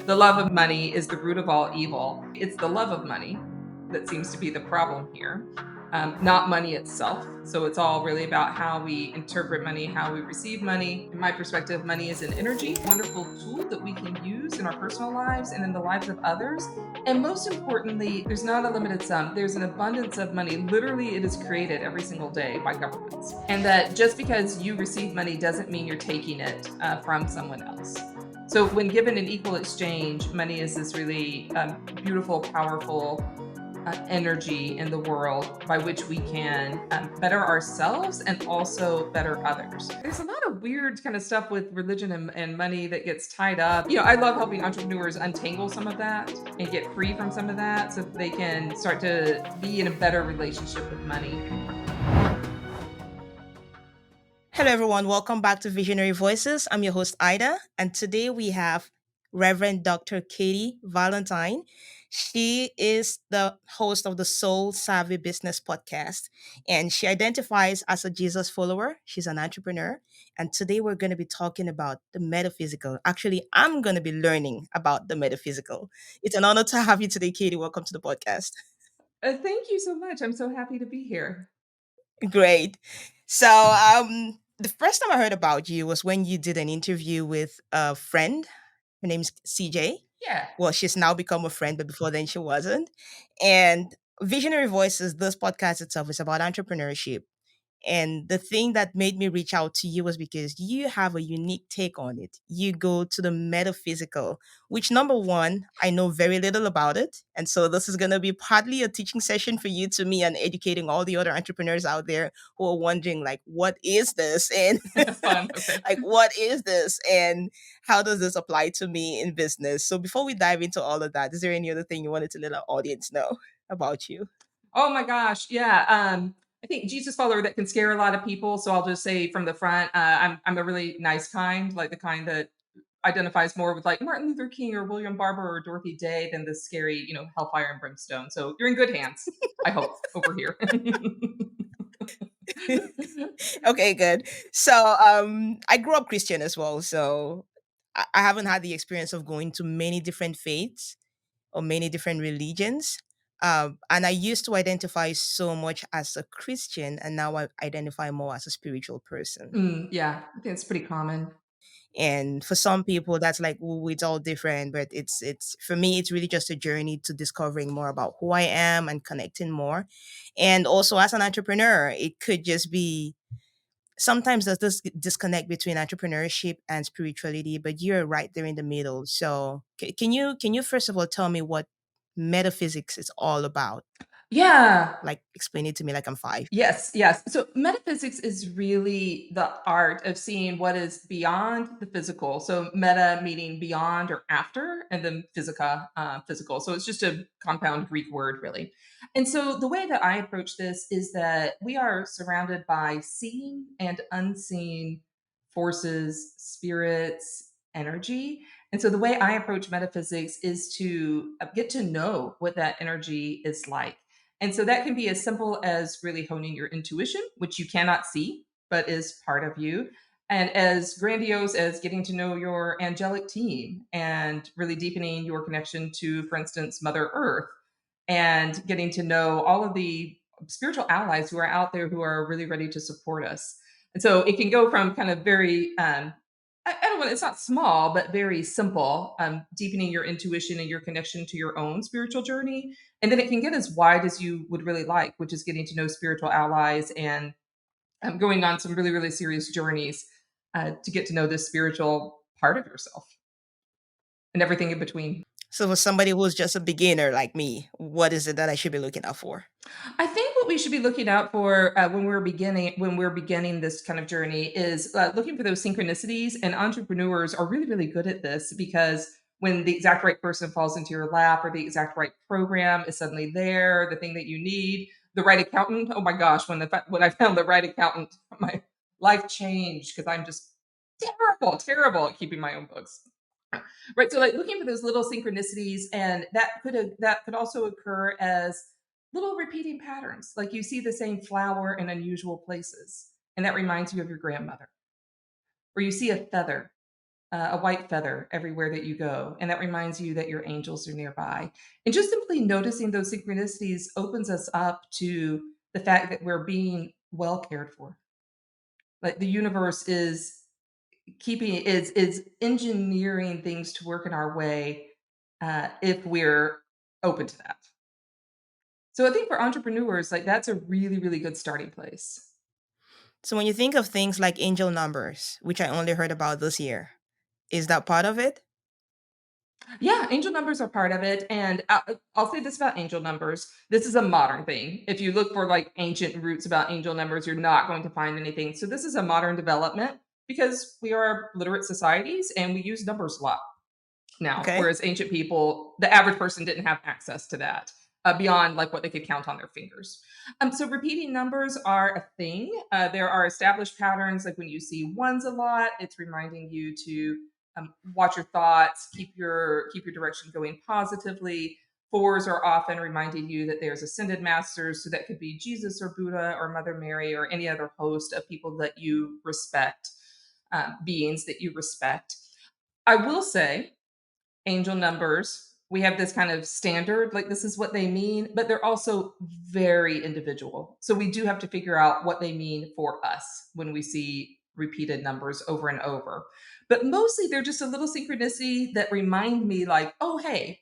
The love of money is the root of all evil. It's the love of money that seems to be the problem here, not money itself. So it's all really about how we interpret money, how we receive money. In my perspective, money is an energy, wonderful tool that we can use in our personal lives and in the lives of others. And most importantly, there's not a limited sum. There's an abundance of money. Literally, it is created every single day by governments. And that just because you receive money doesn't mean you're taking it from someone else. So, when given in equal exchange, money is this really beautiful, powerful energy in the world by which we can better ourselves and also better others. There's a lot of weird kind of stuff with religion and money that gets tied up. I love helping entrepreneurs untangle some of that and get free from some of that so that they can start to be in a better relationship with money. Hello, everyone. Welcome back to Visionary Voices. I'm your host, Ida, and today we have Reverend Dr. Katy Valentine. She is the host of the Soul Savvy Business Podcast, and she identifies as a Jesus follower. She's an entrepreneur, and today we're going to be talking about the metaphysical. Actually, I'm going to be learning about the metaphysical. It's an honor to have you today, Katy. Welcome to the podcast. Thank you so much. I'm so happy to be here. Great. So, the first time I heard about you was when you did an interview with a friend. Her name's CJ. Yeah. Well, she's now become a friend, but before then she wasn't. And Visionary Voices, this podcast itself is about entrepreneurship. And the thing that made me reach out to you was because you have a unique take on it. You go to the metaphysical, which number one, I know very little about it. And so this is going to be partly a teaching session for you to me and educating all the other entrepreneurs out there who are wondering, like, what is this? And Fun. Okay. like, what is this? And how does this apply to me in business? So before we dive into all of that, is there any other thing you wanted to let our audience know about you? Oh my gosh, yeah. I think Jesus follower that can scare a lot of people. So I'll just say from the front, I'm a really nice kind, like the kind that identifies more with like Martin Luther King or William Barber or Dorothy Day than the scary, hellfire and brimstone. So you're in good hands, I hope, over here. Okay, good. So, I grew up Christian as well. So, I haven't had the experience of going to many different faiths or many different religions. And I used to identify so much as a Christian, and now I identify more as a spiritual person. Yeah, I think it's pretty common. And for some people, that's like, "Ooh, it's all different." But it's for me, it's really just a journey to discovering more about who I am and connecting more. And also, as an entrepreneur, it could just be sometimes there's this disconnect between entrepreneurship and spirituality, but you're right there in the middle. So can you first of all tell me what metaphysics is all about? Yeah. Like explain it to me like I'm five. Yes, yes. So metaphysics is really the art of seeing what is beyond the physical. So meta meaning beyond or after, and then physica, physical. So it's just a compound Greek word, really. And so the way that I approach this is that we are surrounded by seen and unseen forces, spirits, energy. And so the way I approach metaphysics is to get to know what that energy is like. And so that can be as simple as really honing your intuition, which you cannot see, but is part of you, and as grandiose as getting to know your angelic team and really deepening your connection to, for instance, Mother Earth, and getting to know all of the spiritual allies who are out there who are really ready to support us. And so it can go from kind of very, I don't want, it's not small, but very simple, deepening your intuition and your connection to your own spiritual journey, and then it can get as wide as you would really like, which is getting to know spiritual allies and going on some really, really serious journeys to get to know this spiritual part of yourself and everything in between. So for somebody who's just a beginner like me, what is it that I should be looking out for? I think what we should be looking out for when we're beginning this kind of journey is looking for those synchronicities. And entrepreneurs are really, really good at this because when the exact right person falls into your lap or the exact right program is suddenly there, the thing that you need, the right accountant. Oh my gosh, when I found the right accountant, my life changed because I'm just terrible, terrible at keeping my own books. Right. So like looking for those little synchronicities, and that could also occur as little repeating patterns. Like you see the same flower in unusual places, and that reminds you of your grandmother. Or you see a feather a white feather everywhere that you go, and that reminds you that your angels are nearby. And just simply noticing those synchronicities opens us up to the fact that we're being well cared for. Like the universe is engineering things to work in our way if we're open to that. So I think for entrepreneurs, like that's a really, really good starting place. So when you think of things like angel numbers, which I only heard about this year, is that part of it? Yeah, angel numbers are part of it. And I'll say this about angel numbers. This is a modern thing. If you look for like ancient roots about angel numbers, you're not going to find anything. So this is a modern development because we are literate societies and we use numbers a lot now, Okay. whereas ancient people, the average person didn't have access to that beyond like what they could count on their fingers. So repeating numbers are a thing. There are established patterns, like when you see ones a lot, it's reminding you to watch your thoughts, keep your direction going positively. Fours are often reminding you that there's ascended masters, so that could be Jesus or Buddha or Mother Mary or any other host of people that you respect, beings that you respect. I will say angel numbers, we have this kind of standard, like this is what they mean, but they're also very individual. So we do have to figure out what they mean for us when we see repeated numbers over and over. But mostly they're just a little synchronicity that remind me, like, oh, hey,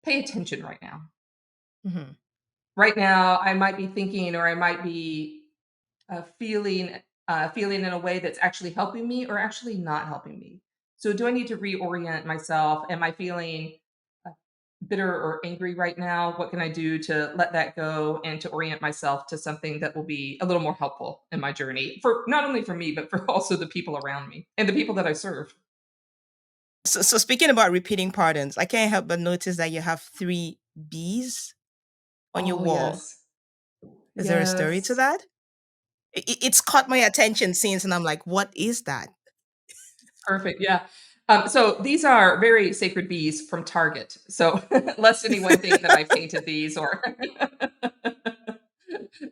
pay attention right now. Hmm. Right now, I might be thinking or I might be feeling in a way that's actually helping me or actually not helping me. So, do I need to reorient myself? Am I feeling uh, bitter or angry right now? What can I do to let that go and to orient myself to something that will be a little more helpful in my journey for not only for me but for also the people around me and the people that I serve? So speaking about repeating patterns, I can't help but notice that you have three B's on your Oh wall. yes, Is there a story to yes. that? It's caught my attention since, and I'm like, what is that? Perfect, yeah. So these are very sacred bees from Target. So lest anyone think that I painted these or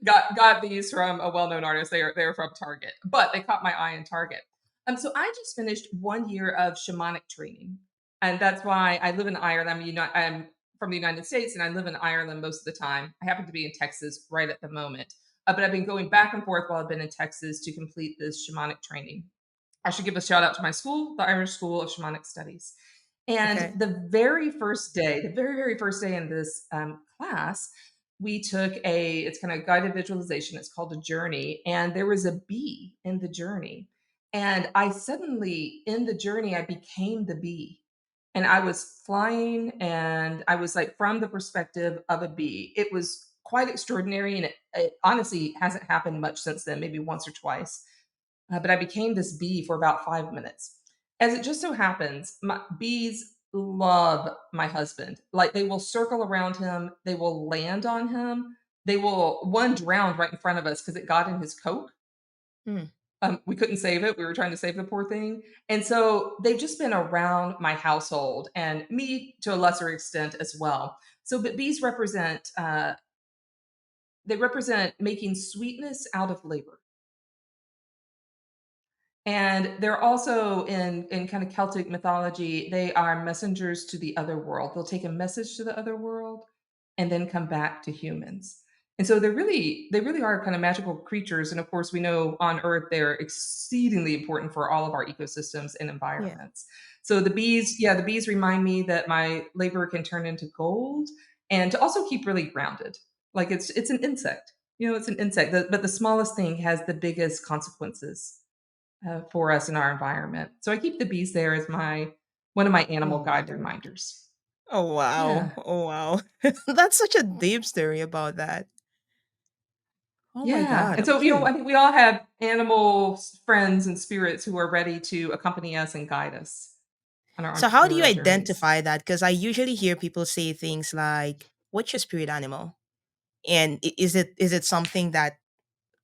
got these from a well-known artist. They're from Target, but they caught my eye in Target. So I just finished 1 year of shamanic training, and that's why I live in Ireland. I'm from the United States, and I live in Ireland most of the time. I happen to be in Texas right at the moment, but I've been going back and forth while I've been in Texas to complete this shamanic training. I should give a shout out to my school, the Irish School of Shamanic Studies. And Okay. the very, very first day in this class, we took it's kind of guided visualization. It's called a journey. And there was a bee in the journey. And I suddenly, in the journey, I became the bee. And I was flying and I was like from the perspective of a bee. It was quite extraordinary. And it honestly hasn't happened much since then, maybe once or twice, but I became this bee for about 5 minutes. As it just so happens, my bees love my husband. Like they will circle around him, they will land on him. One drowned right in front of us because it got in his coat. Hmm. We couldn't save it. We were trying to save the poor thing. And so they've just been around my household and me to a lesser extent as well. So, but bees they represent making sweetness out of labor. And they're also in kind of Celtic mythology, they are messengers to the other world. They'll take a message to the other world and then come back to humans. And so they really are kind of magical creatures. And of course, we know on Earth they're exceedingly important for all of our ecosystems and Yeah. environments. So the bees remind me that my labor can turn into gold and to also keep really grounded. Like it's an insect. It's an insect, but the smallest thing has the biggest consequences for us in our environment. So I keep the bees there as my one of my No animal guide wonder. reminders. Oh wow. Yeah. Oh wow. That's such a deep story about that. Oh my Yeah. god. And so, I Okay. think we all have animal friends and spirits who are ready to accompany us and guide us on our So how do you entrepreneurial journeys. identify that? Because I usually hear people say things like, "What's your spirit animal?" And is it something that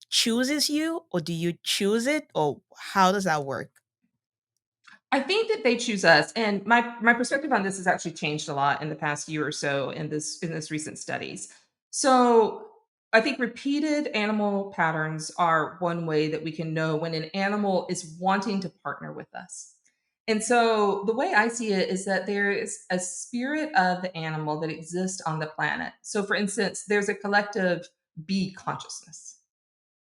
chooses you, or do you choose it, or how does that work? I think that they choose us, and my perspective on this has actually changed a lot in the past year or so in this recent studies. So I think repeated animal patterns are one way that we can know when an animal is wanting to partner with us. And so the way I see it is that there is a spirit of the animal that exists on the planet. So, for instance, there's a collective bee consciousness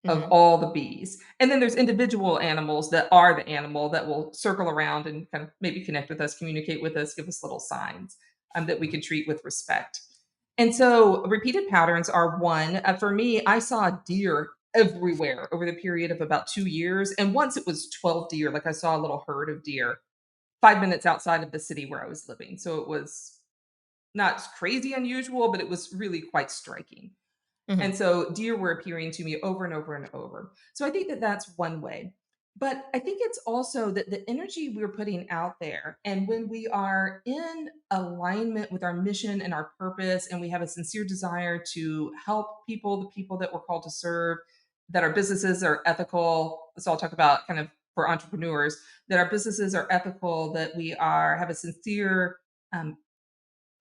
of Hmm. all the bees. And then there's individual animals that are the animal that will circle around and kind of maybe connect with us, communicate with us, give us little signs that we can treat with respect. And so repeated patterns are one. For me, I saw deer everywhere over the period of about 2 years. And once it was 12 deer, like I saw a little herd of deer 5 minutes outside of the city where I was living. So it was not crazy unusual, but it was really quite striking. Hmm. And so deer were appearing to me over and over and over. So I think that that's one way. But I think it's also that the energy we're putting out there, and when we are in alignment with our mission and our purpose, and we have a sincere desire to help people, the people that we're called to serve, that our businesses are ethical. So I'll talk about kind of for entrepreneurs, that our businesses are ethical, that we are have a sincere um,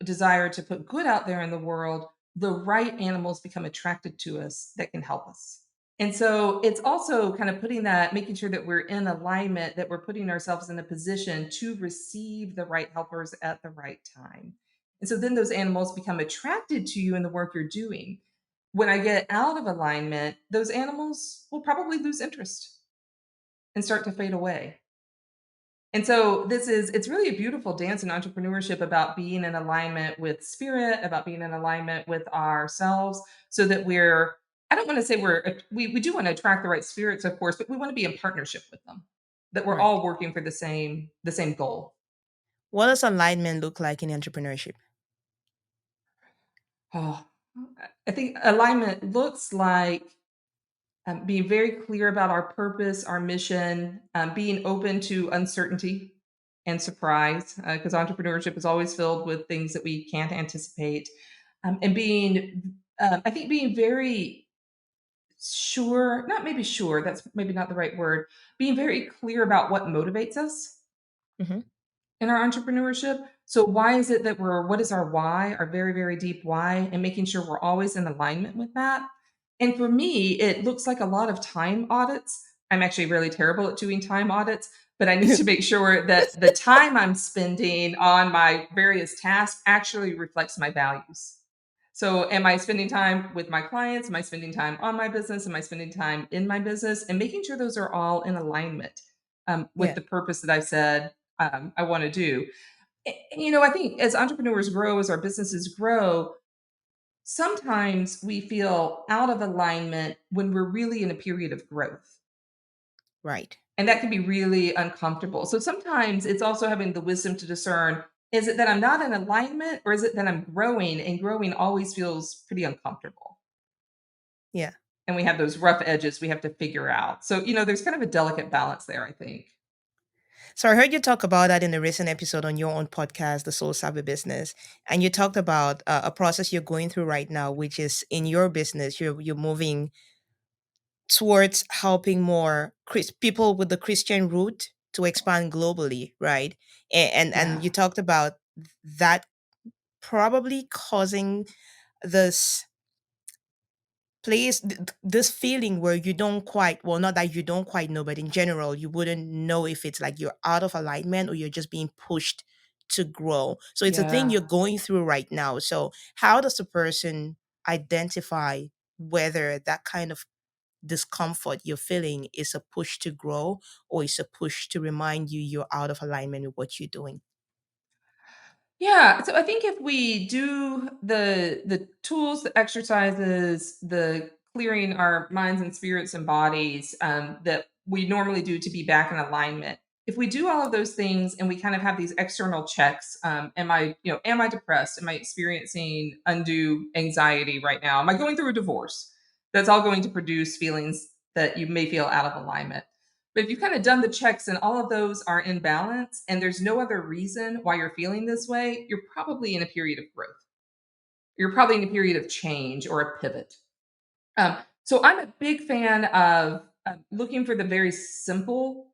desire to put good out there in the world, the right animals become attracted to us that can help us. And so it's also kind of putting that, making sure that we're in alignment, that we're putting ourselves in a position to receive the right helpers at the right time. And so then those animals become attracted to you in the work you're doing. When I get out of alignment, those animals will probably lose interest and start to fade away. And so it's really a beautiful dance in entrepreneurship about being in alignment with spirit, about being in alignment with ourselves so that we're I don't want to say we do want to attract the right spirits, of course, but we want to be in partnership with them. That we're Right. all working for the same goal. What does alignment look like in entrepreneurship? Oh, I think alignment looks like being very clear about our purpose, our mission, being open to uncertainty and surprise, because entrepreneurship is always filled with things that we can't anticipate, and I think being very sure, not maybe sure, that's maybe not the right word, being very clear about what motivates us Hmm. in our entrepreneurship. So why is it that what is our why, our very, very deep why, and making sure we're always in alignment with that. And for me, it looks like a lot of time audits. I'm actually really terrible at doing time audits, but I need to make sure that the time I'm spending on my various tasks actually reflects my values. So, am I spending time with my clients? Am I spending time on my business? Am I spending time in my business? And making sure those are all in alignment with Yeah. the purpose that I said I want to do. I think as entrepreneurs grow, as our businesses grow, sometimes we feel out of alignment when we're really in a period of growth. Right. And that can be really uncomfortable. So sometimes it's also having the wisdom to discern, is it that I'm not in alignment or is it that I'm growing? And growing always feels pretty uncomfortable. Yeah. And we have those rough edges we have to figure out. So, there's kind of a delicate balance there, I think. So I heard you talk about that in a recent episode on your own podcast, The Soul Savvy Business, and you talked about a process you're going through right now, which is in your business. You're moving towards helping more people with the Christian root to expand globally, right? And you Yeah. talked about that probably causing this this feeling where you don't quite, well, not that you don't quite know, but in general you wouldn't know if it's like you're out of alignment or you're just being pushed to grow. So it's a thing you're Yeah. going through right now. So how does a person identify whether that kind of discomfort you're feeling is a push to grow or is a push to remind you you're out of alignment with what you're doing? Yeah, so I think if we do the tools, the exercises, the clearing our minds and spirits and bodies that we normally do to be back in alignment. If we do all of those things and we kind of have these external checks, am I depressed? Am I experiencing undue anxiety right now? Am I going through a divorce? That's all going to produce feelings that you may feel out of alignment. But if you've kind of done the checks and all of those are in balance and there's no other reason why you're feeling this way, you're probably in a period of growth. You're probably in a period of change or a pivot. So I'm a big fan of looking for the very simple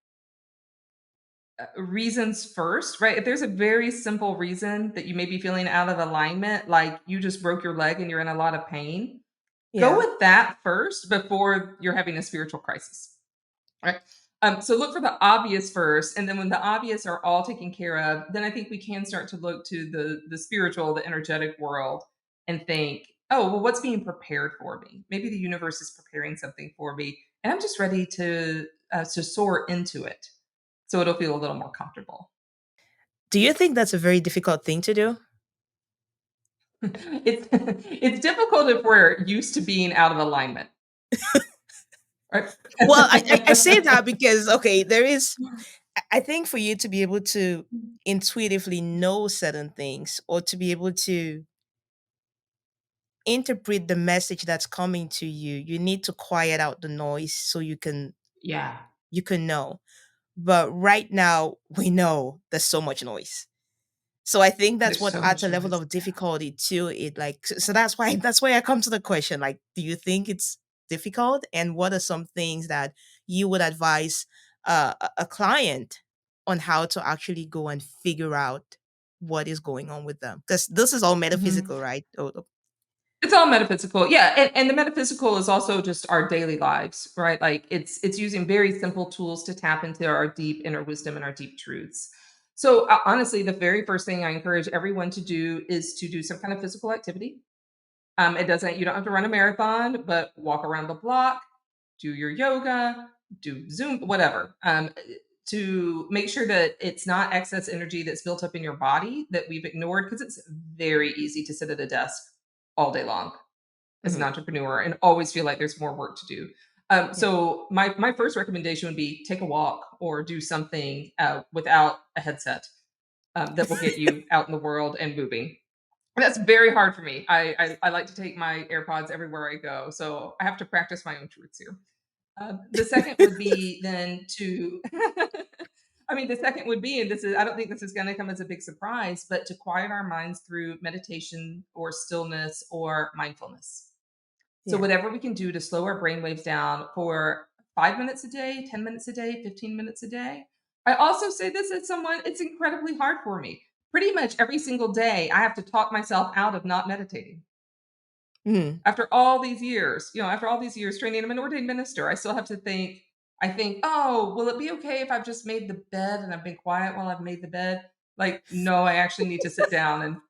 reasons first, right? If there's a very simple reason that you may be feeling out of alignment, like you just broke your leg and you're in a lot of pain, go Yeah. with that first before you're having a spiritual crisis. Right. So look for the obvious first, and then when the obvious are all taken care of, then I think we can start to look to the spiritual, the energetic world, and think, oh, well, what's being prepared for me? Maybe the universe is preparing something for me, and I'm just ready to soar into it, so it'll feel a little more comfortable. Do you think that's a very difficult thing to do? It's difficult if we're used to being out of alignment, right? Well, I say that because, okay, there is, I think for you to be able to intuitively know certain things or to be able to interpret the message that's coming to you, you need to quiet out the noise so Yeah, you can know. But right now we know there's so much noise. So I think that's there's what so adds a much level noise. of difficulty to it. Like, so that's why I come to the question. Like, do you think it's difficult? And what are some things that you would advise a client on how to actually go and figure out what is going on with them? Because this is all Mhm. metaphysical, right? It's all metaphysical. Yeah, and the metaphysical is also just our daily lives, right? Like it's using very simple tools to tap into our deep inner wisdom and our deep truths. So honestly, the very first thing I encourage everyone to do is to do some kind of physical activity. It doesn't you don't have to run a marathon, but walk around the block, do your yoga, do Zoom, whatever. To make sure that it's not excess energy that's built up in your body that we've ignored, because it's very easy to sit at a desk all day long as an Mhm. entrepreneur and always feel like there's more work to do. Yeah. So my first recommendation would be take a walk or do something without a headset that will get you out in the world and moving. That's very hard for me. I like to take my AirPods everywhere I go, so I have to practice my own truths here. The second would be then to I mean, the second would be, and this is I don't think this is gonna come as a big surprise, but to quiet our minds through meditation or stillness or mindfulness. So Yeah. whatever we can do to slow our brain waves down for 5 minutes a day, 10 minutes a day, 15 minutes a day. I also say this as someone it's incredibly hard for me. Pretty much every single day, I have to talk myself out of not meditating. Mhm. After all these years, after all these years training, I'm an ordained minister. I still have to think. I think, oh, will it be okay if I've just made the bed and I've been quiet while I've made the bed? Like, no, I actually need to sit down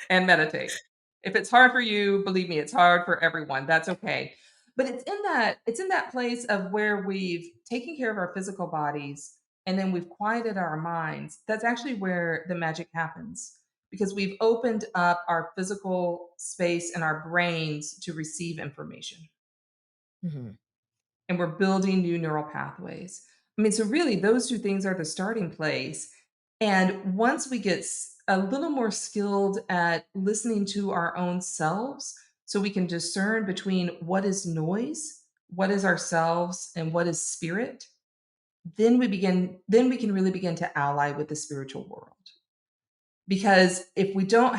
and meditate. If it's hard for you, believe me, it's hard for everyone. That's okay. But it's in that place of where we've taken care of our physical bodies and then we've quieted our minds. That's actually where the magic happens because we've opened up our physical space and our brains to receive information Mhm. and we're building new neural pathways. I mean, so really, those two things are the starting place. And once we get a little more skilled at listening to our own selves, so we can discern between what is noise, what is ourselves, and what is spirit, then we can really begin to ally with the spiritual world because if we don't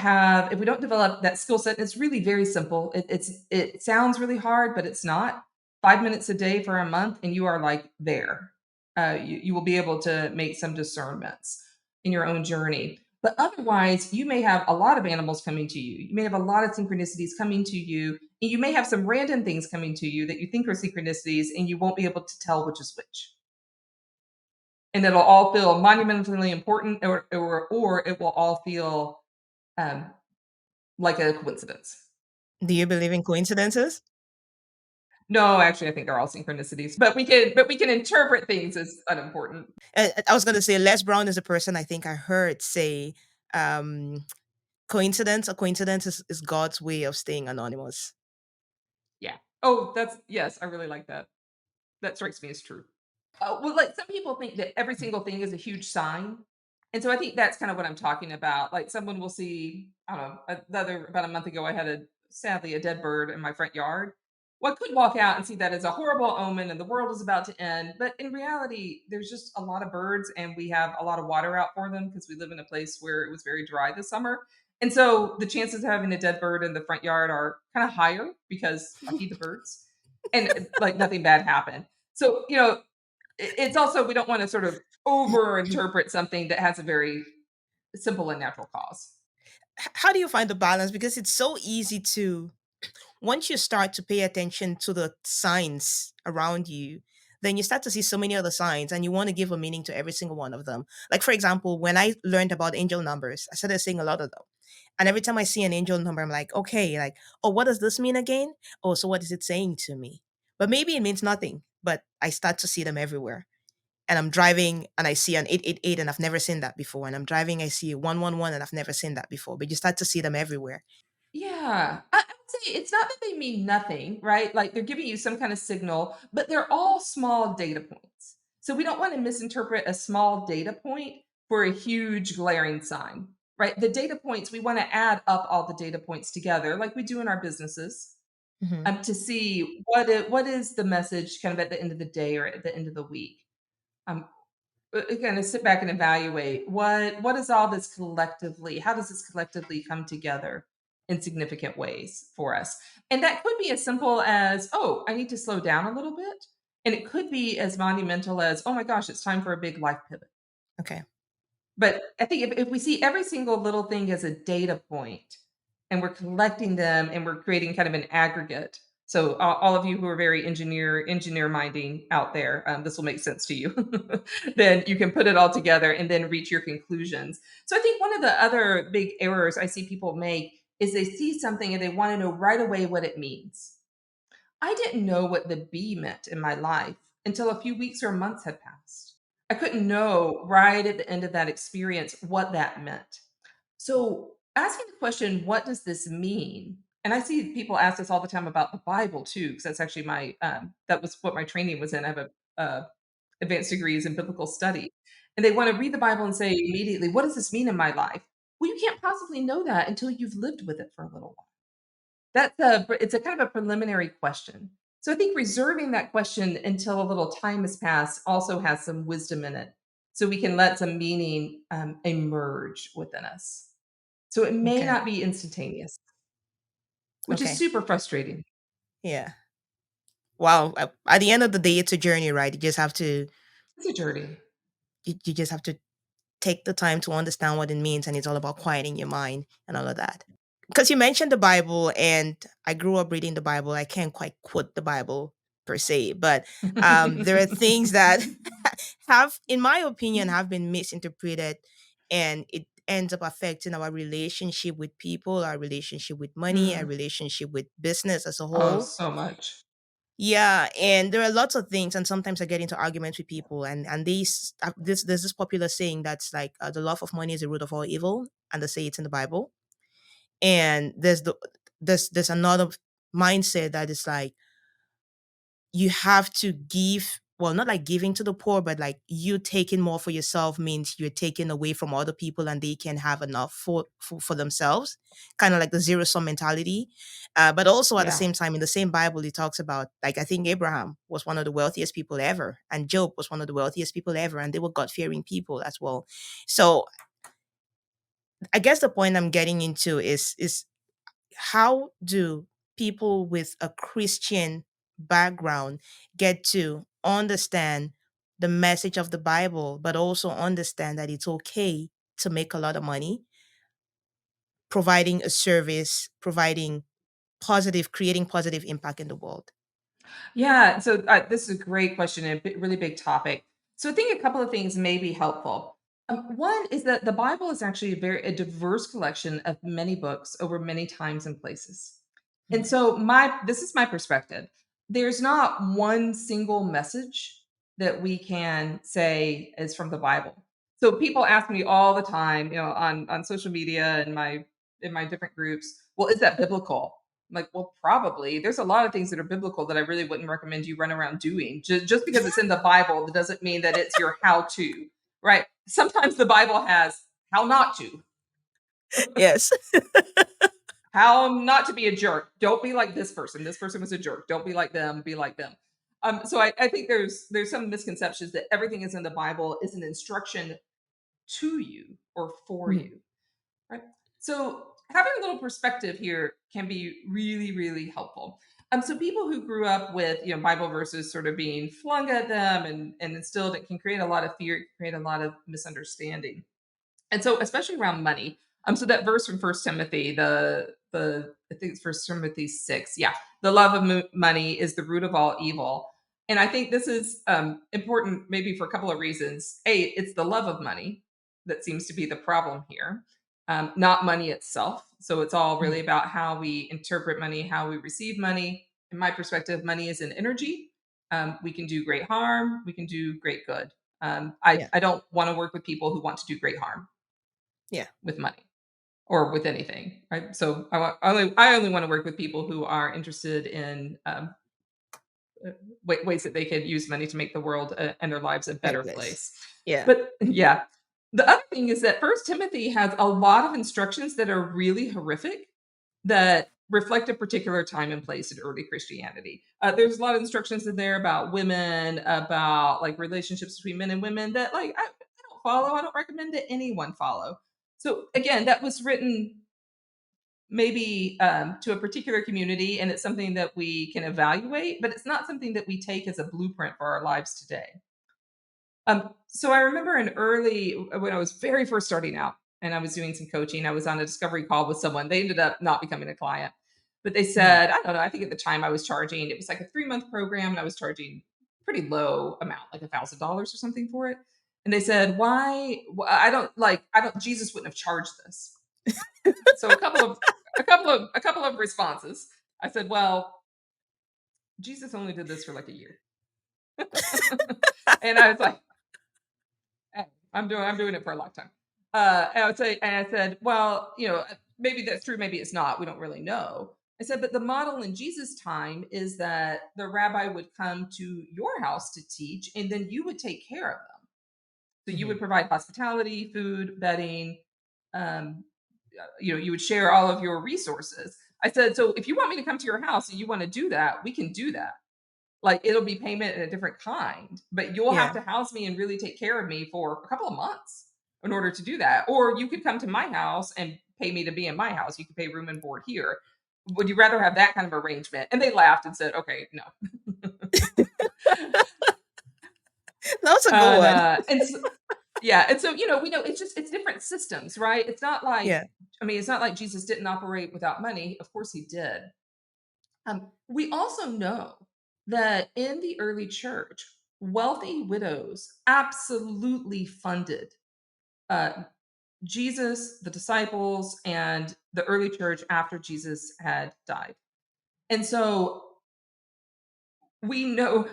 develop that skill set, it's really very simple. It sounds really hard, but it's not. 5 minutes a day for a month and you are like there. You will be able to make some discernments in your own journey, but otherwise you may have a lot of animals coming to you may have a lot of synchronicities coming to you and you may have some random things coming to you that you think are synchronicities and you won't be able to tell which is which, and it'll all feel monumentally important or it will all feel um, like a coincidence. Do you believe in coincidences? No, actually, I think they're all synchronicities, but we can interpret things as unimportant. I was going to say Les Brown is a person I think I heard say, um, a coincidence is God's way of staying anonymous. Yeah. Oh, that's yes, I really like that. That strikes me as true. Well, like some people think that every single thing is a huge sign. And so I think that's kind of what I'm talking about. Like someone will see, I don't know, about a month ago, I had sadly a dead bird in my front yard. Well, I could walk out and see that as a horrible omen and the world is about to end. But in reality, there's just a lot of birds and we have a lot of water out for them because we live in a place where it was very dry this summer. And so the chances of having a dead bird in the front yard are kind of higher because I feed the birds and like nothing bad happened. So, it's also we don't want to sort of over interpret something that has a very simple and natural cause. How do you find the balance? Because it's so easy to, once you start to pay attention to the signs around you, then you start to see so many other signs and you want to give a meaning to every single one of them. Like, for example, when I learned about angel numbers, I started seeing a lot of them. And every time I see an angel number, I'm like, okay, like, oh, what does this mean again? Oh, so what is it saying to me? But maybe it means nothing, but I start to see them everywhere. And I'm driving and I see an 888 and I've never seen that before. And I'm driving, I see 111 and I've never seen that before. But you start to see them everywhere. Yeah, I would say it's not that they mean nothing, right? Like they're giving you some kind of signal, but they're all small data points. So we don't want to misinterpret a small data point for a huge glaring sign, right? The data points, we want to add up all the data points together, like we do in our businesses, Hmm. to see what is the message kind of at the end of the day or at the end of the week. Um, Again, to sit back and evaluate what is all this collectively, how does this collectively come together in significant ways for us? And that could be as simple as, oh, I need to slow down a little bit. And it could be as monumental as, oh my gosh, it's time for a big life pivot. Okay. But I think if we see every single little thing as a data point and we're collecting them and we're creating kind of an aggregate. So all of you who are very engineer minding out there, this will make sense to you. Then you can put it all together and then reach your conclusions. So I think one of the other big errors I see people make is they see something and they want to know right away what it means. I didn't know what the B meant in my life until a few weeks or months had passed. I couldn't know right at the end of that experience what that meant. So, asking the question, what does this mean? And I see people ask this all the time about the Bible too, because that's actually that was what my training was in. I have advanced degrees in biblical study, and they want to read the Bible and say immediately, what does this mean in my life? Well, you can't possibly know that until you've lived with it for a little while. It's a kind of a preliminary question. So I think reserving that question until a little time has passed also has some wisdom in it. So we can let some meaning emerge within us. So it may Okay. not be instantaneous, which is Okay. super frustrating. Yeah. Wow. At the end of the day, it's a journey, right? You just have to, It's a journey. you just have to take the time to understand what it means. And it's all about quieting your mind and all of that. Because you mentioned the Bible, and I grew up reading the Bible. I can't quite quote the Bible per se, but there are things that have, in my opinion, have been misinterpreted, and it ends up affecting our relationship with people, our relationship with money, our Mm. relationship with business as a Oh, whole. so much. Yeah, and there are lots of things, and sometimes I get into arguments with people, and there's this popular saying that's like, the love of money is the root of all evil, and they say it's in the Bible. And there's another mindset that is like, you have to give, well, not like giving to the poor, but like you taking more for yourself means you're taking away from other people and they can have enough for themselves, kind of like the zero sum mentality. But also at the Yeah. same time, in the same Bible, it talks about, like, I think Abraham was one of the wealthiest people ever, and Job was one of the wealthiest people ever, and they were God-fearing people as well. So I guess the point I'm getting into is how do people with a Christian background get to understand the message of the Bible, but also understand that it's okay to make a lot of money, providing a service, providing positive, creating positive impact in the world? Yeah. So this is a great question and a really big topic. So I think a couple of things may be helpful. One is that the Bible is actually a diverse collection of many books over many times and places. And Mhm. so my this is my perspective. There's not one single message that we can say is from the Bible. So people ask me all the time, on social media and my in my different groups, well, is that biblical? I'm like, well, probably. There's a lot of things that are biblical that I really wouldn't recommend you run around doing. Just because it's in the Bible, that doesn't mean that it's your how to, right? Sometimes the Bible has how not to, Yes. how not to be a jerk. Don't be like this person. This person was a jerk. Don't be like them. Be like them. So I think there's some misconceptions that everything is in the Bible is an instruction to you or for Mhm. you. Right. So having a little perspective here can be really, really helpful. So people who grew up with Bible verses sort of being flung at them and instilled, it can create a lot of fear, it can create a lot of misunderstanding. And so especially around money. So that verse from First Timothy, the I think it's First Timothy 6, yeah, the love of money is the root of all evil. And I think this is important maybe for a couple of reasons. A, it's the love of money that seems to be the problem here, not money itself. So it's all really Mhm. about how we interpret money, how we receive money. In my perspective, money is an energy. We can do great harm, we can do great good. Yeah. I don't want to work with people who want to do great harm Yeah. with money or with anything, right? So I only want to work with people who are interested in ways that they could use money to make the world and their lives a Better better place. place. Yeah. But yeah, the other thing is that First Timothy has a lot of instructions that are really horrific that reflect a particular time and place in early Christianity. There's a lot of instructions in there about women, about like relationships between men and women that I don't follow. I don't recommend that anyone follow. So again, that was written maybe to a particular community, and it's something that we can evaluate, but it's not something that we take as a blueprint for our lives today. So I remember when I was very first starting out and I was doing some coaching, I was on a discovery call with someone. They ended up not becoming a client, but they Mhm. said, I don't know, I think at the time I was charging, it was like a 3-month program and I was charging pretty low amount, like $1,000 or something for it. And they said, I don't, Jesus wouldn't have charged this. So a couple of responses. I said, "Well, Jesus only did this for like a year." And I was like, "Hey, I'm doing it for a lifetime." And I would say, and I said, "Well, maybe that's true, maybe it's not. We don't really know." I said, "But the model in Jesus' time is that the rabbi would come to your house to teach, and then you would take care of them. So you Mhm. would provide hospitality, food, bedding, um, you would share all of your resources." I said, "So if you want me to come to your house and you want to do that, we can do that. Like it'll be payment in a different kind, but you'll have Yeah. to house me and really take care of me for a couple of months in order to do that. Or you could come to my house and pay me to be in my house. You could pay room and board here. Would you rather have that kind of arrangement?" And they laughed and said, "Okay, no." That was a good and one. uh, and so, yeah, and so we know it's different systems, right? Yeah. It's not like Jesus didn't operate without money. Of course, he did. We also know that in the early church, wealthy widows absolutely funded uh, Jesus, the disciples, and the early church after Jesus had died. And so we know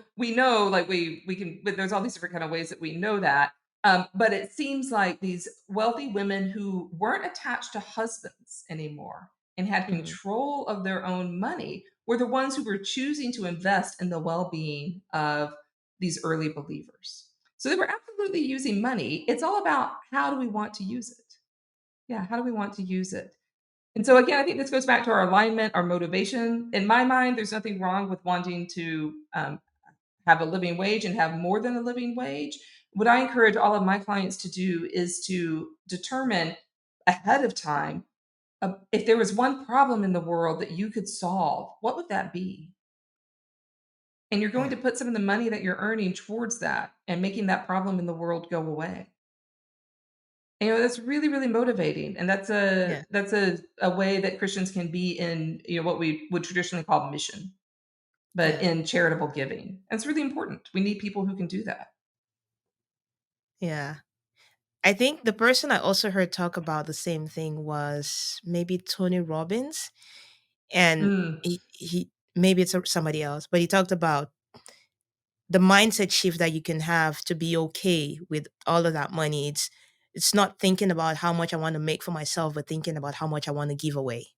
like we can, but there's all these different kind of ways that we know that. But it seems like these wealthy women who weren't attached to husbands anymore and had Mhm. control of their own money were the ones who were choosing to invest in the well-being of these early believers. So they were absolutely using money. It's all about how do we want to use it. Yeah, how do we want to use it? And so again, I think this goes back to our alignment, our motivation. In my mind, there's nothing wrong with wanting to have a living wage and have more than a living wage. What I encourage all of my clients to do is to determine ahead of time, if there was one problem in the world that you could solve, what would that be? And you're going Yeah. to put some of the money that you're earning towards that and making that problem in the world go away. That's really, really motivating, and Yeah. a way that Christians can be in, what we would traditionally call mission, but Yeah. in charitable giving. That's really important. We need people who can do that. Yeah. I think the person I also heard talk about the same thing was maybe Tony Robbins, and Mm, he maybe it's somebody else, but he talked about the mindset shift that you can have to be okay with all of that money. It's not thinking about how much I want to make for myself, but thinking about how much I want to give away,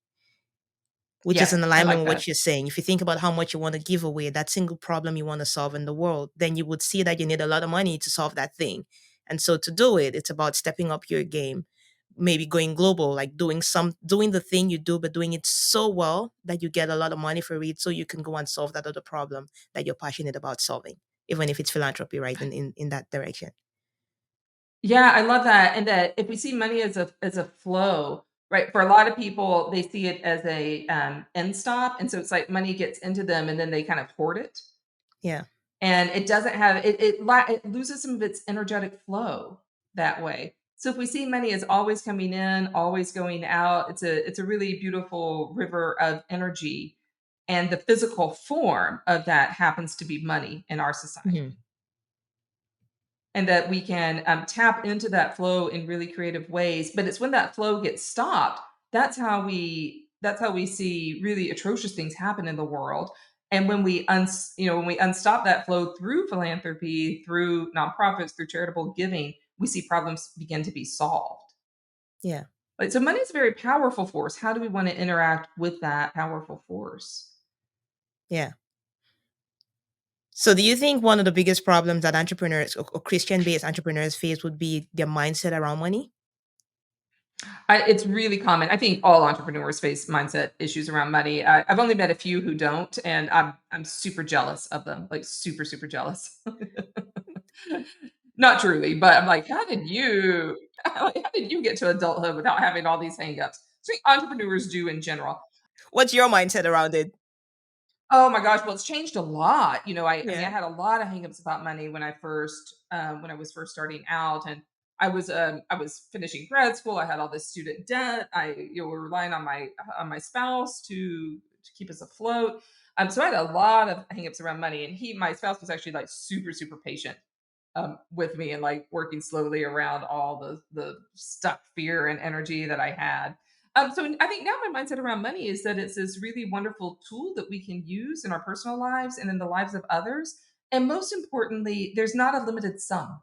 which is in yes, I alignment like with what that. you're saying. If you think about how much you want to give away, that single problem you want to solve in the world, then you would see that you need a lot of money to solve that thing. And so to do it, it's about stepping up your game, maybe going global, like doing the thing you do, but doing it so well that you get a lot of money for it so you can go and solve that other problem that you're passionate about solving, even if it's philanthropy, right? In that direction. Yeah, I love that, and that if we see money as a flow, right? For a lot of people, they see it as a end stop, and so it's like money gets into them, and then they kind of hoard it, Yeah. and it doesn't have it loses some of its energetic flow that way. So if we see money as always coming in, always going out, it's a really beautiful river of energy. And the physical form of that happens to be money in our society. Mhm. And that we can tap into that flow in really creative ways. But it's when that flow gets stopped, that's how we see really atrocious things happen in the world. And when when we unstop that flow through philanthropy, through nonprofits, through charitable giving, we see problems begin to be solved. Yeah. Like, so money is a very powerful force. How do we want to interact with that powerful force? Yeah. So, do you think one of the biggest problems that entrepreneurs or Christian-based entrepreneurs face would be their mindset around money? It's really common. I think all entrepreneurs face mindset issues around money. I've only met a few who don't, and I'm super jealous of them, like super super jealous. Not truly, but I'm like, how did you get to adulthood without having all these hangups? So entrepreneurs do in general. What's your mindset around it? Oh my gosh, well, it's changed a lot. I mean, I Yeah. had a lot of hangups about money when I was first starting out, and I was finishing grad school. I had all this student debt. Were relying on my spouse to keep us afloat. So I had a lot of hangups around money, and my spouse was actually like super super patient with me and like working slowly around all the stuck fear and energy that I had. So I think now my mindset around money is that it's this really wonderful tool that we can use in our personal lives and in the lives of others. And most importantly, there's not a limited sum.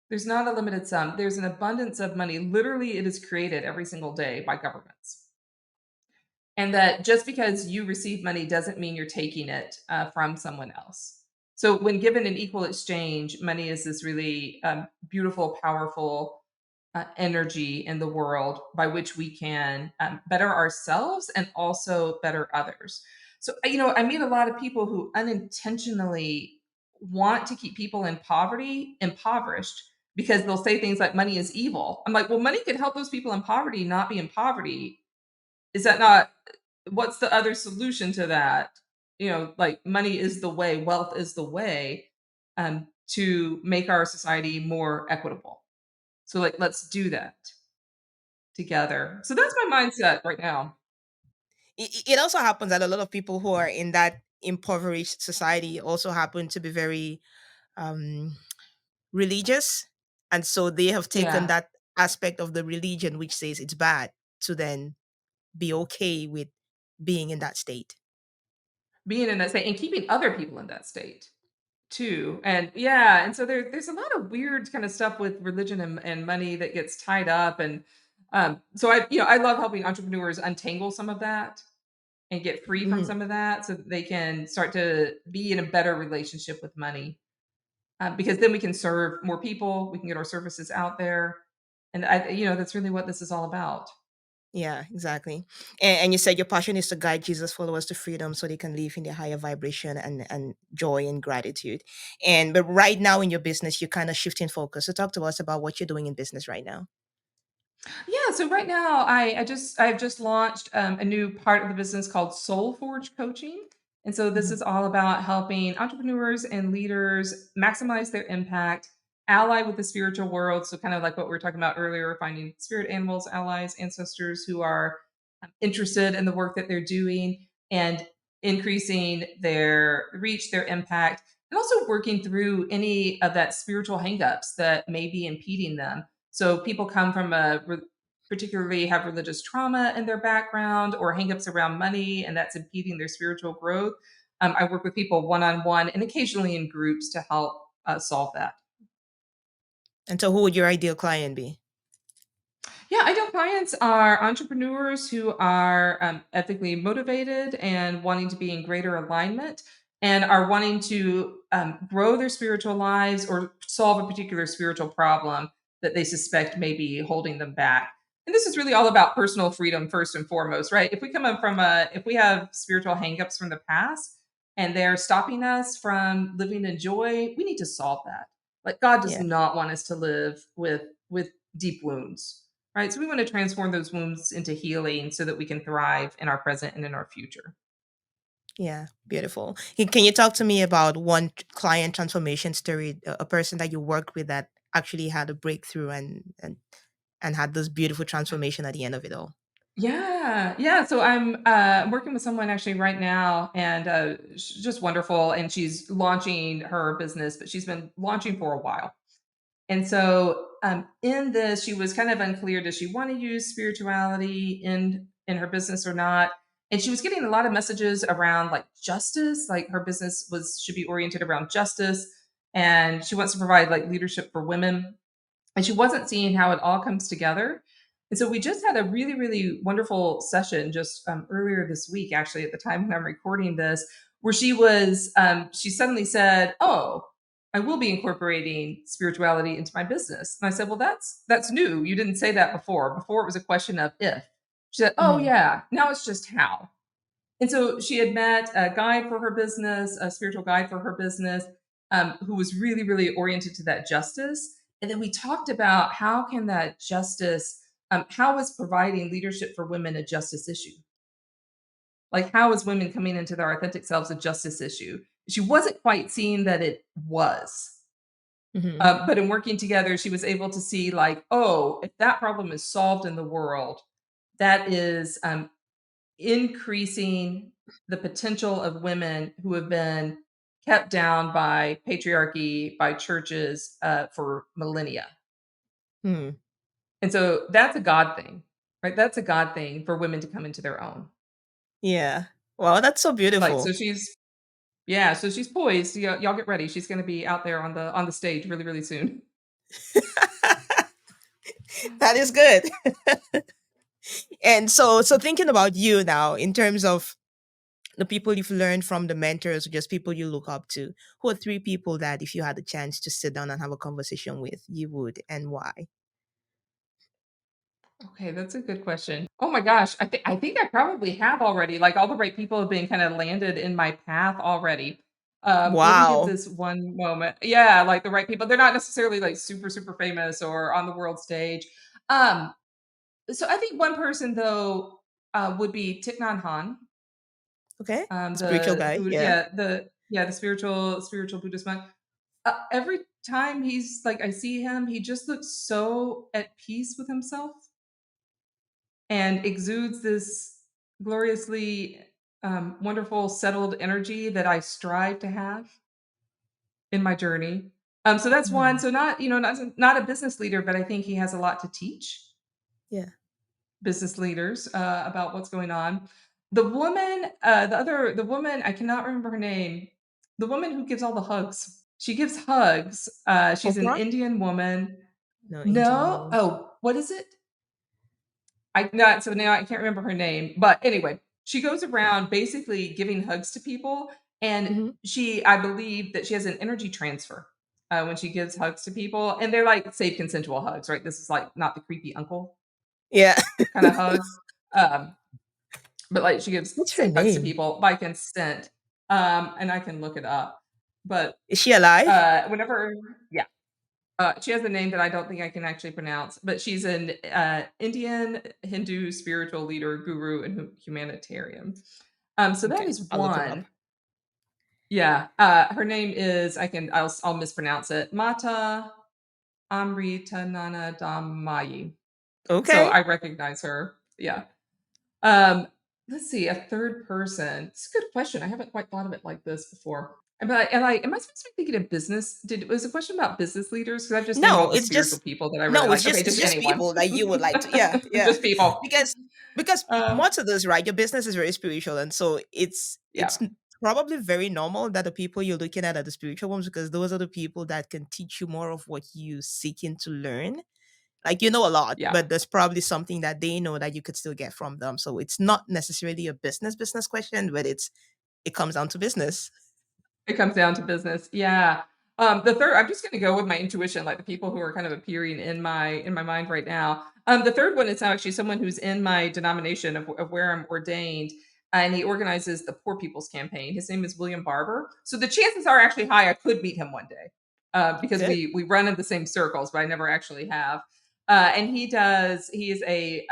There's not a limited sum. There's an abundance of money. Literally, it is created every single day by governments. And that just because you receive money doesn't mean you're taking it from someone else. So, when given an equal exchange, money is this really beautiful, powerful energy in the world by which we can better ourselves and also better others. So, I meet a lot of people who unintentionally want to keep people in poverty impoverished because they'll say things like money is evil. I'm like, well, money can help those people in poverty not be in poverty. Is that not what's the other solution to that? Like money is the way, wealth is the way to make our society more equitable. So like let's do that together. So that's my mindset right now. It also happens that a lot of people who are in that impoverished society also happen to be very um, religious. And so they have taken Yeah. that aspect of the religion which says it's bad to then be okay with being in that state. Being in that state and keeping other people in that state too. And yeah, and so there's a lot of weird kind of stuff with religion and money that gets tied up. And so I love helping entrepreneurs untangle some of that and get free from Mhm. some of that so that they can start to be in a better relationship with money. Because then we can serve more people, we can get our services out there. And that's really what this is all about. Yeah, exactly. And you said your passion is to guide Jesus followers to freedom so they can live in the higher vibration and joy and gratitude. And but right now in your business, you're kind of shifting focus. So talk to us about what you're doing in business right now. Yeah, so right now I've just launched a new part of the business called Soul Forge Coaching. And so this Mhm. is all about helping entrepreneurs and leaders maximize their impact, ally with the spiritual world. So kind of like what we were talking about earlier, finding spirit animals, allies, ancestors who are interested in the work that they're doing and increasing their reach, their impact, and also working through any of that spiritual hangups that may be impeding them. So people come from particularly have religious trauma in their background or hangups around money, and that's impeding their spiritual growth. I work with people one on one and occasionally in groups to help solve that. And so who would your ideal client be? Yeah, ideal clients are entrepreneurs who are ethically motivated and wanting to be in greater alignment and are wanting to grow their spiritual lives or solve a particular spiritual problem that they suspect may be holding them back. And this is really all about personal freedom first and foremost, right? If we have spiritual hangups from the past and they're stopping us from living in joy, we need to solve that. Like God does Yeah. not want us to live with deep wounds, right? So we want to transform those wounds into healing so that we can thrive in our present and in our future. Yeah, beautiful. Can you talk to me about one client transformation story, a person that you worked with that actually had a breakthrough and had this beautiful transformation at the end of it all? Yeah, yeah. So I'm working with someone actually right now, and she's just wonderful. And she's launching her business, but she's been launching for a while. And so, in this, she was kind of unclear: does she want to use spirituality in her business or not? And she was getting a lot of messages around like justice, like her business was should be oriented around justice, and she wants to provide like leadership for women, and she wasn't seeing how it all comes together. And so we just had a really, really wonderful session just earlier this week, actually, at the time when I'm recording this, where she suddenly said, "Oh, I will be incorporating spirituality into my business." And I said, "Well, that's new. You didn't say that before. Before it was a question of if." She said, "Oh, Mhm. yeah. Now it's just how." And so she had met a guide for her business, a spiritual guide for her business, who was really, really oriented to that justice. And then we talked about how can that justice, how is providing leadership for women a justice issue? Like, how is women coming into their authentic selves a justice issue? She wasn't quite seeing that it was. Mhm. But in working together, she was able to see, like, oh, if that problem is solved in the world, that is increasing the potential of women who have been kept down by patriarchy, by churches for millennia. Hmm. And so that's a God thing, right? That's a God thing for women to come into their own. Yeah. Wow, that's so Like, so beautiful. yeah, so she's poised. Y'all get ready. She's going to be out there on the stage really, really soon. That is good. And so thinking about you now in terms of the people you've learned from, the mentors, or just people you look up to, who are three people that if you had the chance to sit down and have a conversation with, you would, and why? Okay, that's a good question. Oh my gosh, I think I probably have already. Like all the right people have been kind of landed in my path already. Let me give Wow. this one moment. Yeah, like the right people. They're not necessarily like super super famous or on the world stage. Um, so I think one person though would be Thich Nhat Hanh, Okay. Spiritual the guy. Buddha, Yeah. the spiritual Buddhist monk. Every time he's like I see him, he just looks so at peace with himself and exudes this gloriously wonderful, settled energy that I strive to have in my journey. So that's one. Mm. So not not a business leader, but I think he has a lot to teach Yeah. business leaders about what's going on. The woman, I cannot remember her name. The woman who gives all the hugs. She gives hugs. She's an Oprah? Indian woman. No, Indian No, woman. oh, what is it? I not so now I can't remember her name, but anyway, she goes around basically giving hugs to people, and Hmm. I believe that she has an energy transfer when she gives hugs to people, and they're like safe, consensual hugs, right? This is like not the creepy uncle Yeah. kind of hug, um, but like she gives What's her safe hugs to name? people by consent, and I can look it up, but Is she alive? whenever, yeah, she has a name that I don't think I can actually pronounce, but she's an Indian Hindu spiritual leader, guru, and humanitarian. So that Okay. is I'll look her up. one. Yeah, her name is I'll mispronounce it. Mata Amritanana Damayi. So Okay. I recognize her. Yeah. Um, let's see, a third person. It's a good question. I haven't quite thought of it like this before. Am I supposed to be thinking of business? Was the question about business leaders? Because I've just named all No, the it's spiritual just people that I really no, like. Okay, it's just just anyone. people that you would like to. Yeah, yeah. Just people. Because Uh, more to this, right? Your business is very spiritual, and so yeah, probably very normal that the people you're looking at are the spiritual ones because those are the people that can teach you more of what you seeking to learn. Like you know a lot, yeah. but there's probably something that they know that you could still get from them. So it's not necessarily a business question, but it comes down to business. It comes down to business. Yeah. The third, I'm just going to go with my intuition, like the people who are kind of appearing in my mind right now. The third one is actually someone who's in my denomination of where I'm ordained, and he organizes the Poor People's Campaign. His name is William Barber. So the chances are actually high I could meet him one day, because Good. we run in the same circles, but I never actually have. And he does. He's a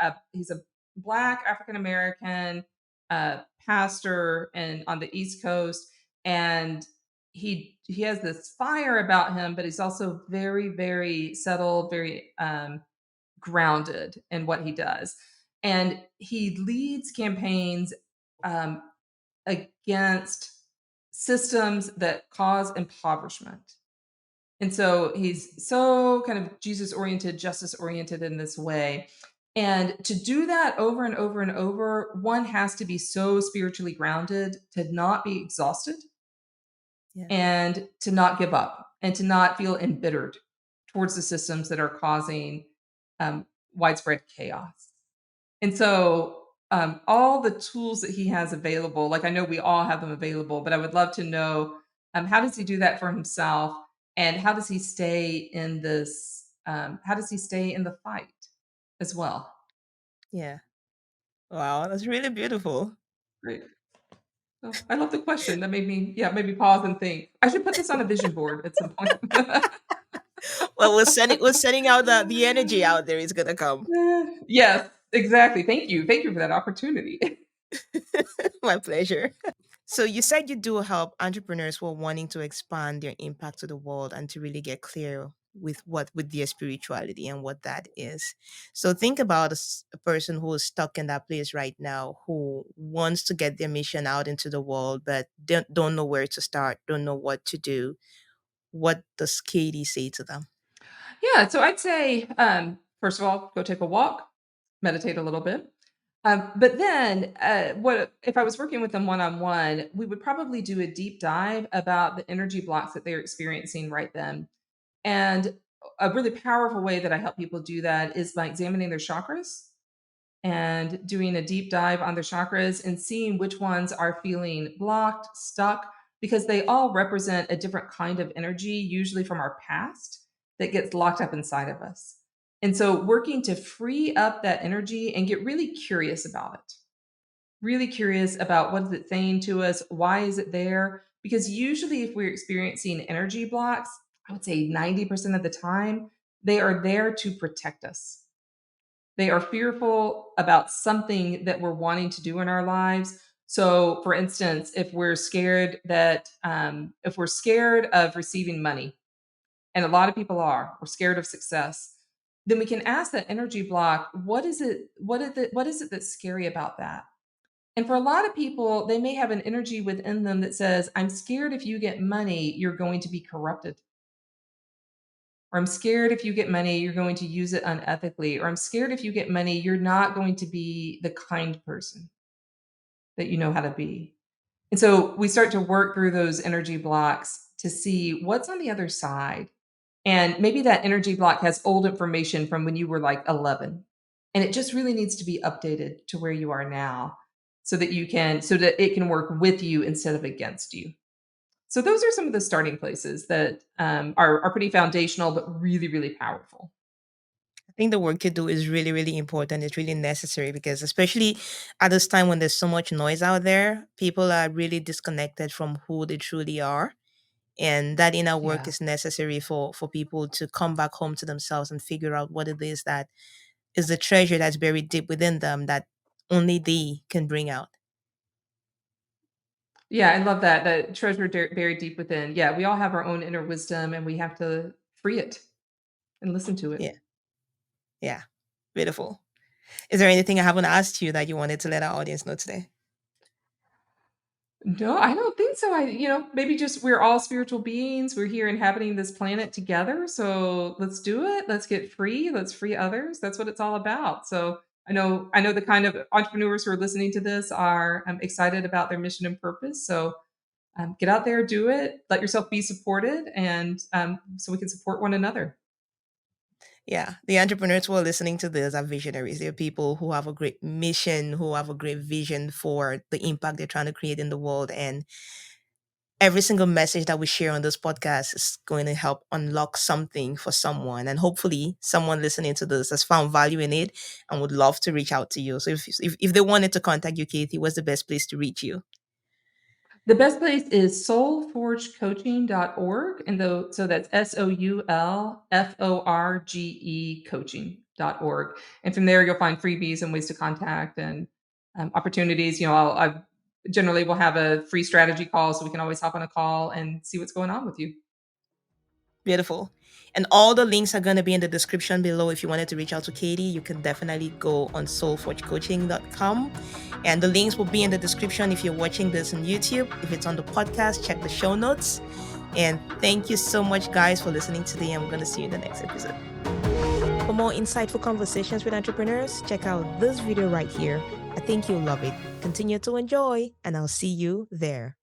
Black African American pastor and on the East Coast, and he has this fire about him, but he's also very, very settled, very grounded in what he does. and he leads campaigns um, against systems that cause impoverishment. And so he's so kind of Jesus oriented, justice oriented in this way. And to do that over and over and over, one has to be so spiritually grounded to not be exhausted Yeah. and to not give up and to not feel embittered towards the systems that are causing um, widespread chaos. And so, all the tools that he has available, like I know we all have them available, but I would love to know how does he do that for himself, and how does he stay in this? How does he stay in the fight as well? Yeah. Wow, that's really beautiful. Great. Oh, I love the question. That made me, yeah, made me pause and think. I should put this on a vision board at some point. Well, we're sending out the energy out there. It's gonna come. Yes, exactly. Thank you. Thank you for that opportunity. My pleasure. So you said you do help entrepreneurs who are wanting to expand their impact to the world and to really get clear with their spirituality and what that is. So think about a person who is stuck in that place right now, who wants to get their mission out into the world but don't know where to start, don't know what to do. What does Katie say to them? Yeah, so I'd say, first of all, go take a walk, meditate a little bit. But then, what if I was working with them one on one? We would probably do a deep dive about the energy blocks that they're experiencing right then. And a really powerful way that I help people do that is by examining their chakras and doing a deep dive on their chakras and seeing which ones are feeling blocked, stuck, because they all represent a different kind of energy, usually from our past, that gets locked up inside of us. And so, working to free up that energy and get really curious about it, really curious about what is it saying to us, why is it there? Because usually, if we're experiencing energy blocks, I would say 90% of the time, they are there to protect us. They are fearful about something that we're wanting to do in our lives. So, for instance, if we're scared of receiving money, and a lot of people are, we're scared of success, then we can ask that energy block, what is it? What is it that's scary about that? And for a lot of people, they may have an energy within them that says, I'm scared if you get money, you're going to be corrupted. Or I'm scared if you get money, you're going to use it unethically. Or I'm scared if you get money, you're not going to be the kind person that you know how to be. And so we start to work through those energy blocks to see what's on the other side. And maybe that energy block has old information from when you were like 11. And it just really needs to be updated to where you are now so that it can work with you instead of against you. So those are some of the starting places that are pretty foundational, but really, really powerful. I think the work you do is really, really important. It's really necessary because, especially at this time when there's so much noise out there, people are really disconnected from who they truly are. And that inner work Yeah. is necessary for people to come back home to themselves and figure out what it is that is the treasure that's buried deep within them that only they can bring out. Yeah, I love that. That treasure buried deep within. Yeah, we all have our own inner wisdom and we have to free it and listen to it. Yeah. Yeah. Beautiful. Is there anything I haven't asked you that you wanted to let our audience know today? No, I don't think so. Maybe just we're all spiritual beings. We're here inhabiting this planet together. So let's do it. Let's get free. Let's free others. That's what it's all about. So I know the kind of entrepreneurs who are listening to this are excited about their mission and purpose. So get out there, do it. Let yourself be supported, and so we can support one another. Yeah, the entrepreneurs who are listening to this are visionaries. They're people who have a great mission, who have a great vision for the impact they're trying to create in the world. And every single message that we share on this podcast is going to help unlock something for someone. And hopefully, someone listening to this has found value in it and would love to reach out to you. So, if they wanted to contact you, Katie, what's the best place to reach you? The best place is soulforgecoaching.org. So that's SOULFORGE coaching.org. And from there, you'll find freebies and ways to contact and opportunities. I generally will have a free strategy call so we can always hop on a call and see what's going on with you. Beautiful. And all the links are going to be in the description below. If you wanted to reach out to Katy, you can definitely go on soulforgecoaching.com. And the links will be in the description if you're watching this on YouTube. If it's on the podcast, check the show notes. And thank you so much, guys, for listening today. I'm going to see you in the next episode. For more insightful conversations with entrepreneurs, check out this video right here. I think you'll love it. Continue to enjoy, and I'll see you there.